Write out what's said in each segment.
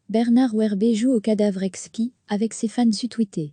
Bernard Werber joue au cadavre exquis, avec ses fans su Twitter.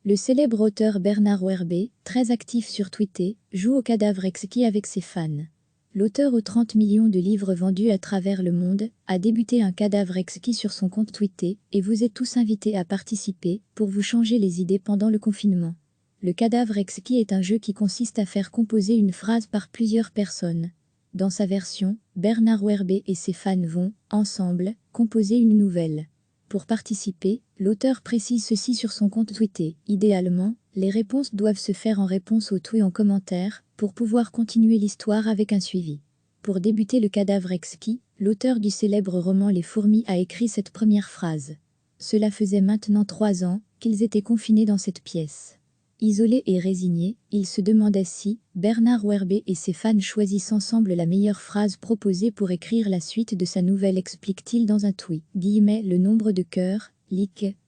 Le célèbre auteur Bernard Werber, très actif sur Twitter, joue au cadavre exquis avec ses fans. L'auteur aux 30 millions de livres vendus à travers le monde a débuté un cadavre exquis sur son compte Twitter et vous êtes tous invités à participer pour vous changer les idées pendant le confinement. Le cadavre exquis est un jeu qui consiste à faire composer une phrase par plusieurs personnes. Dans sa version, Bernard Werber et ses fans vont, ensemble, composer une nouvelle. Pour participer, l'auteur précise ceci sur son compte Twitter. Idéalement, les réponses doivent se faire en réponse au tweet en commentaire, pour pouvoir continuer l'histoire avec un suivi. Pour débuter le cadavre exquis, l'auteur du célèbre roman Les Fourmis a écrit cette première phrase. Cela faisait maintenant 3 ans qu'ils étaient confinés dans cette pièce. Isolés et résignés, ils se demandaient si Bernard Werber et ses fans choisissent ensemble la meilleure phrase proposée pour écrire la suite de sa nouvelle, explique-t-il dans un tweet. Le nombre de cœurs,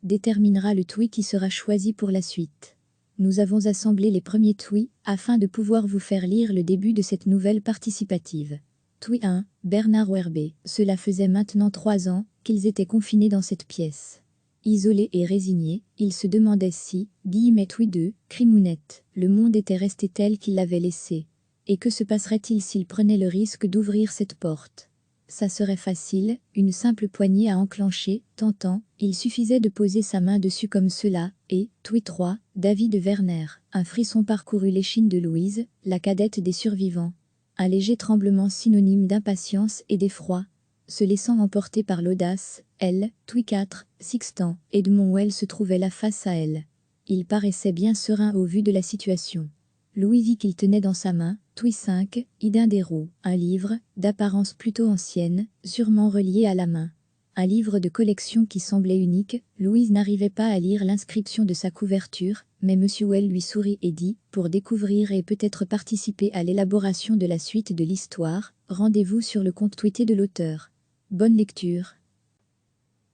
déterminera le tweet qui sera choisi pour la suite. Nous avons assemblé les premiers tweets afin de pouvoir vous faire lire le début de cette nouvelle participative. Tweet 1, Bernard Werber. Cela faisait maintenant 3 ans qu'ils étaient confinés dans cette pièce. Isolés et résignés, ils se demandaient si, tweet 2, Crimounette, le monde était resté tel qu'il l'avait laissé. Et que se passerait-il s'ils prenaient le risque d'ouvrir cette porte? Ça serait facile, une simple poignée à enclencher, tentant, il suffisait de poser sa main dessus comme cela, et, tweet 3, David de Werner, un frisson parcourut l'échine de Louise, la cadette des survivants. Un léger tremblement synonyme d'impatience et d'effroi. Se laissant emporter par l'audace, elle, tweet 4, Sixten, Edmond Well se trouvait là face à elle. Il paraissait bien serein au vu de la situation. Louis vit qu'il tenait dans sa main, tweet 5, Idun des Roues, un livre, d'apparence plutôt ancienne, sûrement relié à la main. Un livre de collection qui semblait unique. Louise n'arrivait pas à lire l'inscription de sa couverture, mais M. Well lui sourit et dit, pour découvrir et peut-être participer à l'élaboration de la suite de l'histoire, rendez-vous sur le compte Twitter de l'auteur. Bonne lecture.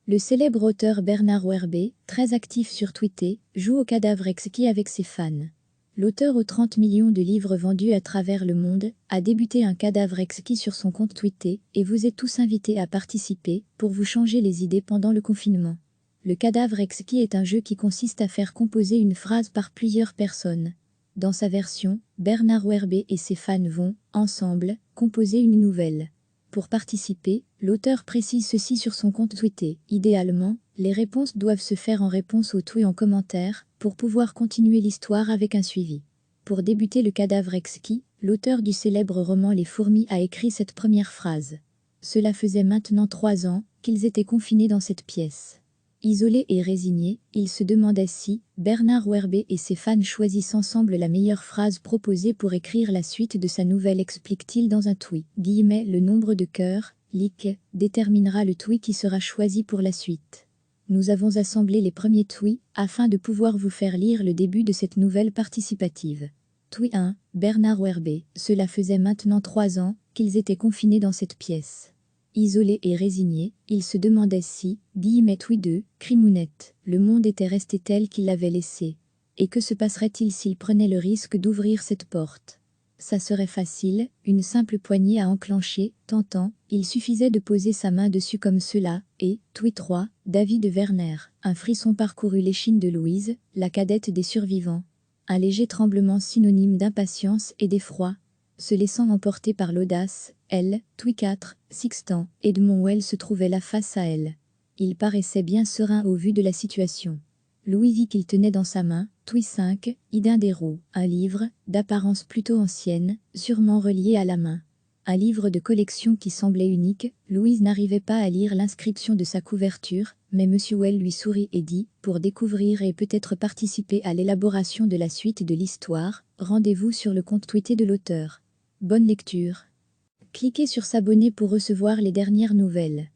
Le célèbre auteur Bernard Werber, très actif sur Twitter, joue au cadavre exquis avec ses fans. L'auteur aux 30 millions de livres vendus à travers le monde a débuté un cadavre exquis sur son compte Twitter et vous êtes tous invités à participer pour vous changer les idées pendant le confinement. Le cadavre exquis est un jeu qui consiste à faire composer une phrase par plusieurs personnes. Dans sa version, Bernard Werber et ses fans vont, ensemble, composer une nouvelle. Pour participer, l'auteur précise ceci sur son compte Twitter. Idéalement, les réponses doivent se faire en réponse au tweet en commentaire, pour pouvoir continuer l'histoire avec un suivi. Pour débuter le cadavre exquis, l'auteur du célèbre roman Les Fourmis a écrit cette première phrase. Cela faisait maintenant 3 ans qu'ils étaient confinés dans cette pièce. Isolés et résignés, ils se demandaient si Bernard Werber et ses fans choisissent ensemble la meilleure phrase proposée pour écrire la suite de sa nouvelle, explique-t-il dans un tweet. Le nombre de cœurs, déterminera le tweet qui sera choisi pour la suite. Nous avons assemblé les premiers tweets afin de pouvoir vous faire lire le début de cette nouvelle participative. Tweet 1, Bernard Werber. Cela faisait maintenant 3 ans qu'ils étaient confinés dans cette pièce. Isolés et résignés, ils se demandaient si, tweet 2, Crimounette, le monde était resté tel qu'il l'avait laissé. Et que se passerait-il s'ils prenaient le risque d'ouvrir cette porte? Ça serait facile, une simple poignée à enclencher, tentant, il suffisait de poser sa main dessus comme cela, et, tweet 3, David de Werner, un frisson parcourut l'échine de Louise, la cadette des survivants. Un léger tremblement synonyme d'impatience et d'effroi. Se laissant emporter par l'audace, elle, tweet 4, Sixten, Edmond Well se trouvait là face à elle. Il paraissait bien serein au vu de la situation. Louis vit qu'il tenait dans sa main, tweet 5, Idun des Roues, un livre, d'apparence plutôt ancienne, sûrement relié à la main. Un livre de collection qui semblait unique. Louise n'arrivait pas à lire l'inscription de sa couverture, mais M. Well lui sourit et dit, pour découvrir et peut-être participer à l'élaboration de la suite de l'histoire, rendez-vous sur le compte Twitter de l'auteur. Bonne lecture. Cliquez sur s'abonner pour recevoir les dernières nouvelles.